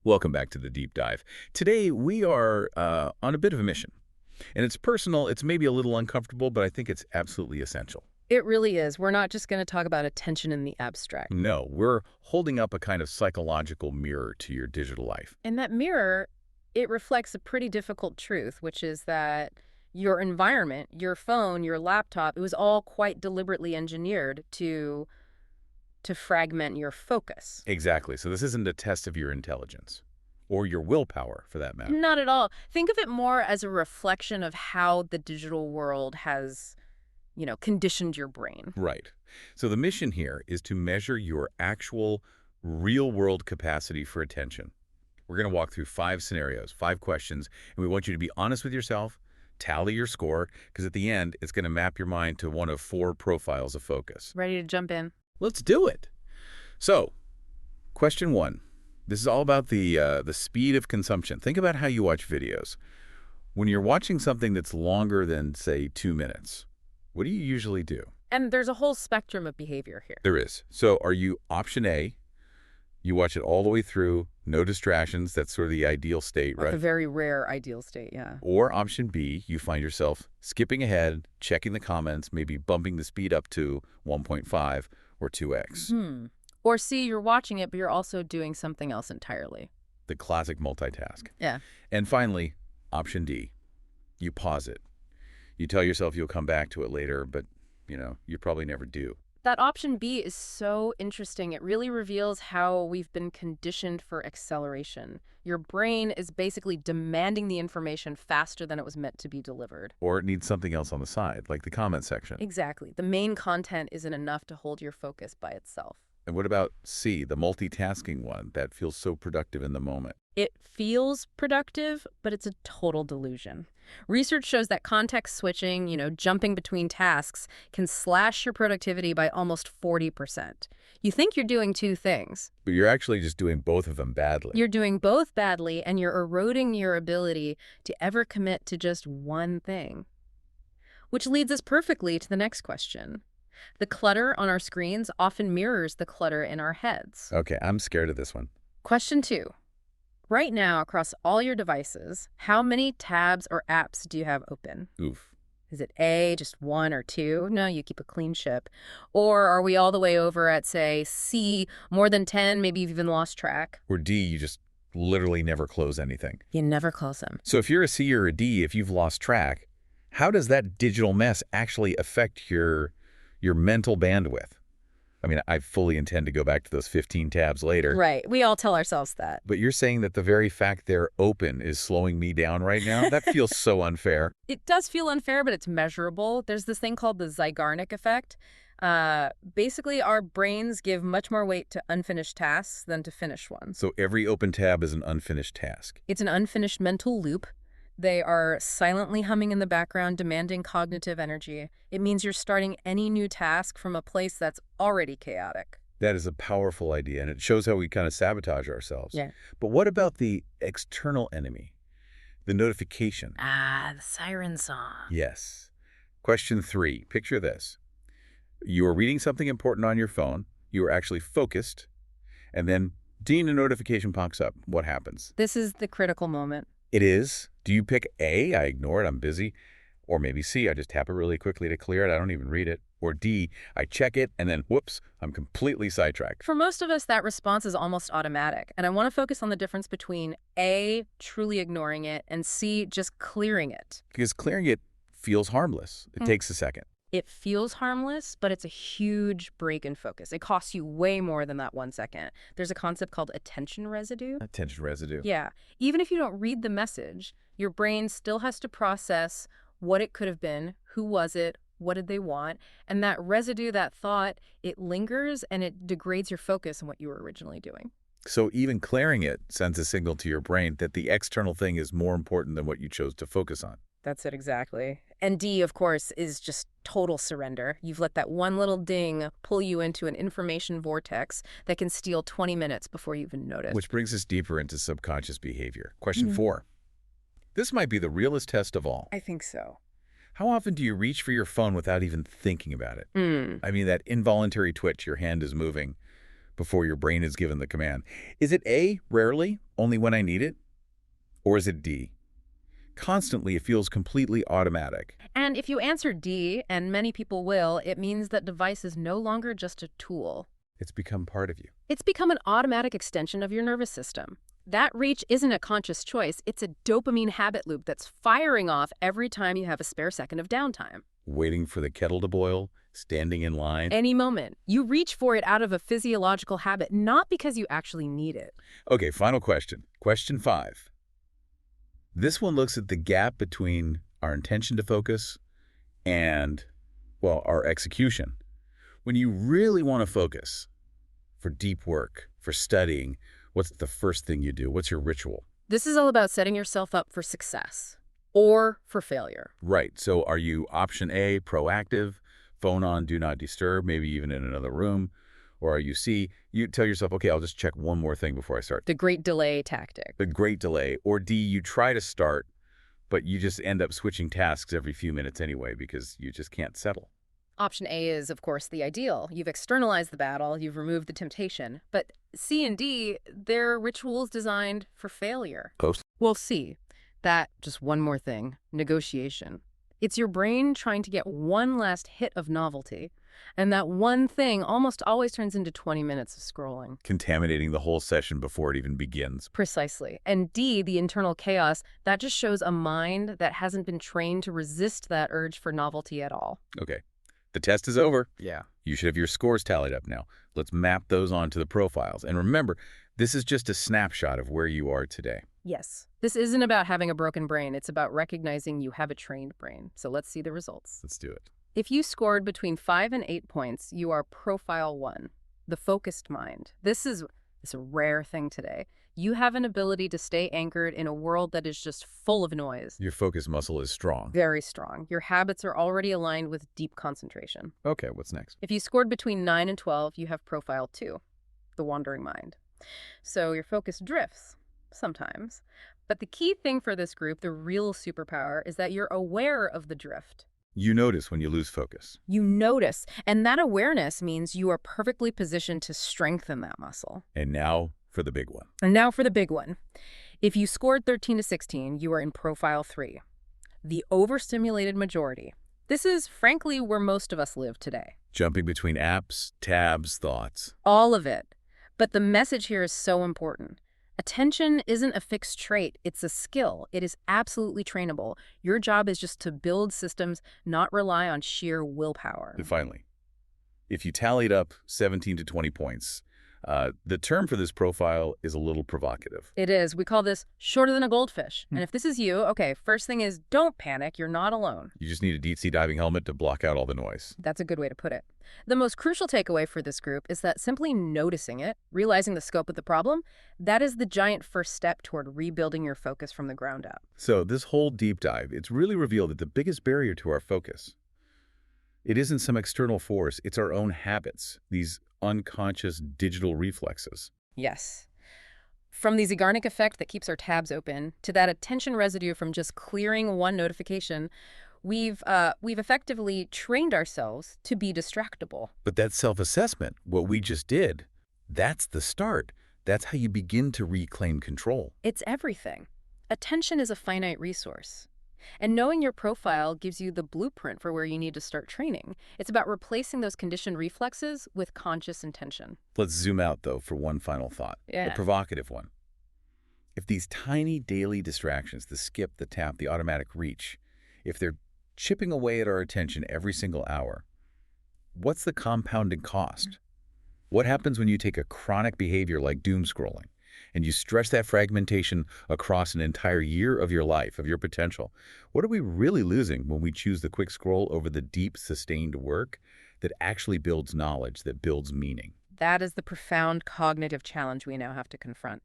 Welcome back to the deep dive. Today we are on a bit of a mission. And it's personal, it's maybe a little uncomfortable, but I think it's absolutely essential. It really is. We're not just going to talk about attention in the abstract. No, we're holding up a kind of psychological mirror to your digital life. And that mirror, it reflects a pretty difficult truth, which is that your environment, your phone, your laptop, it was all quite deliberately engineered to fragment your focus. Exactly. So this isn't a test of your intelligence or your willpower, for that matter. Not at all. Think of it more as a reflection of how the digital world has, conditioned your brain. Right. So the mission here is to measure your actual real-world capacity for attention. We're going to walk through 5 scenarios, 5 questions, and we want you to be honest with yourself, tally your score, because at the end, it's going to map your mind to one of 4 profiles of focus. Ready to jump in? Let's do it. So, question 1. This is all about the speed of consumption. Think about how you watch videos. When you're watching something that's longer than, say, 2 minutes, what do you usually do? And there's a whole spectrum of behavior here. There is. So are you option A? You watch it all the way through, no distractions. That's sort of the ideal state, right? A very rare ideal state, yeah. Or option B, you find yourself skipping ahead, checking the comments, maybe bumping the speed up to 1.5 or 2x. Or C, you're watching it, but you're also doing something else entirely. The classic multitask. Yeah. And finally, option D, you pause it. You tell yourself you'll come back to it later, but, you probably never do. That option B is so interesting. It really reveals how we've been conditioned for acceleration. Your brain is basically demanding the information faster than it was meant to be delivered. Or it needs something else on the side, like the comment section. Exactly. The main content isn't enough to hold your focus by itself. And what about C, the multitasking one that feels so productive in the moment? It feels productive, but it's a total delusion. Research shows that context switching, jumping between tasks, can slash your productivity by almost 40%. You think you're doing 2 things. But you're actually just doing both of them badly. You're doing both badly, and you're eroding your ability to ever commit to just one thing. Which leads us perfectly to the next question. The clutter on our screens often mirrors the clutter in our heads. Okay, I'm scared of this one. Question 2. Right now, across all your devices, how many tabs or apps do you have open? Oof. Is it A, just 1 or 2? No, you keep a clean ship. Or are we all the way over at, say, C, more than 10, maybe you've even lost track? Or D, you just literally never close anything. You never close them. So if you're a C or a D, if you've lost track, how does that digital mess actually affect your mental bandwidth? I mean, I fully intend to go back to those 15 tabs later. Right. We all tell ourselves that. But you're saying that the very fact they're open is slowing me down right now? That feels so unfair. It does feel unfair, but it's measurable. There's this thing called the Zeigarnik effect. Basically, our brains give much more weight to unfinished tasks than to finished ones. So every open tab is an unfinished task. It's an unfinished mental loop. They are silently humming in the background, demanding cognitive energy. It means you're starting any new task from a place that's already chaotic. That is a powerful idea, and it shows how we kind of sabotage ourselves. Yeah. But what about the external enemy? The notification. Ah, the siren song. Yes. Question 3. Picture this. You are reading something important on your phone. You are actually focused. And then, ding, a notification pops up. What happens? This is the critical moment. It is. Do you pick A, I ignore it, I'm busy? Or maybe C, I just tap it really quickly to clear it, I don't even read it. Or D, I check it, and then whoops, I'm completely sidetracked. For most of us, that response is almost automatic. And I want to focus on the difference between A, truly ignoring it, and C, just clearing it. Because clearing it feels harmless. It takes a second. It feels harmless, but it's a huge break in focus. It costs you way more than that 1 second. There's a concept called attention residue. Attention residue. Yeah. Even if you don't read the message, your brain still has to process what it could have been, who was it, what did they want, and that residue, that thought, it lingers and it degrades your focus on what you were originally doing. So even clearing it sends a signal to your brain that the external thing is more important than what you chose to focus on. That's it exactly. And D, of course, is just total surrender. You've let that one little ding pull you into an information vortex that can steal 20 minutes before you even notice. Which brings us deeper into subconscious behavior. Question 4. This might be the realest test of all. I think so. How often do you reach for your phone without even thinking about it? I mean, that involuntary twitch, your hand is moving, before your brain is given the command. Is it A, rarely, only when I need it? Or is it D, constantly, it feels completely automatic? And if you answer D, and many people will, it means that device is no longer just a tool. It's become part of you. It's become an automatic extension of your nervous system. That reach isn't a conscious choice, it's a dopamine habit loop that's firing off every time you have a spare second of downtime. Waiting for the kettle to boil, standing in line. Any moment, you reach for it out of a physiological habit, not because you actually need it. Okay, final question. Question 5. This one looks at the gap between our intention to focus and, well, our execution. When you really want to focus for deep work, for studying, what's the first thing you do? What's your ritual? This is all about setting yourself up for success or for failure. Right. So are you option A, proactive, phone on, do not disturb, maybe even in another room? Or are you C, you tell yourself, okay, I'll just check one more thing before I start. The great delay tactic. The great delay. Or D, you try to start, but you just end up switching tasks every few minutes anyway because you just can't settle. Option A is, of course, the ideal. You've externalized the battle, you've removed the temptation. But C and D, they're rituals designed for failure. Close. Well, C, that, just one more thing, negotiation. It's your brain trying to get one last hit of novelty. And that one thing almost always turns into 20 minutes of scrolling. Contaminating the whole session before it even begins. Precisely. And D, the internal chaos, that just shows a mind that hasn't been trained to resist that urge for novelty at all. Okay. The test is over. Yeah. You should have your scores tallied up now. Let's map those onto the profiles. And remember, this is just a snapshot of where you are today. Yes. This isn't about having a broken brain. It's about recognizing you have a trained brain. So let's see the results. Let's do it. If you scored between 5 and 8 points, you are profile 1, the focused mind. This is a rare thing today. You have an ability to stay anchored in a world that is just full of noise. Your focus muscle is strong. Very strong. Your habits are already aligned with deep concentration. Okay, what's next? If you scored between 9 and 12, you have profile 2, the wandering mind. So your focus drifts, sometimes. But the key thing for this group, the real superpower, is that you're aware of the drift. You notice when you lose focus. You notice, and that awareness means you are perfectly positioned to strengthen that muscle. And now for the big one. And now for the big one. If you scored 13 to 16, you are in profile 3, the overstimulated majority. This is, frankly, where most of us live today. Jumping between apps, tabs, thoughts. All of it. But the message here is so important. Attention isn't a fixed trait, it's a skill. It is absolutely trainable. Your job is just to build systems, not rely on sheer willpower. And finally, if you tallied up 17 to 20 points, the term for this profile is a little provocative. It is. We call this shorter than a goldfish. And if this is you, okay, first thing is don't panic. You're not alone. You just need a deep sea diving helmet to block out all the noise. That's a good way to put it. The most crucial takeaway for this group is that simply noticing it, realizing the scope of the problem, that is the giant first step toward rebuilding your focus from the ground up. So this whole deep dive, it's really revealed that the biggest barrier to our focus, it isn't some external force, it's our own habits, these unconscious digital reflexes. Yes. From the Zeigarnik effect that keeps our tabs open to that attention residue from just clearing one notification, we've effectively trained ourselves to be distractible. But that self-assessment, what we just did, that's the start. That's how you begin to reclaim control. It's everything. Attention is a finite resource. And knowing your profile gives you the blueprint for where you need to start training. It's about replacing those conditioned reflexes with conscious intention. Let's zoom out, though, for one final thought. Yeah. A provocative one. If these tiny daily distractions, the skip, the tap, the automatic reach, if they're chipping away at our attention every single hour, what's the compounding cost? What happens when you take a chronic behavior like doom scrolling and you stretch that fragmentation across an entire year of your life, of your potential? What are we really losing when we choose the quick scroll over the deep, sustained work that actually builds knowledge, that builds meaning? That is the profound cognitive challenge we now have to confront.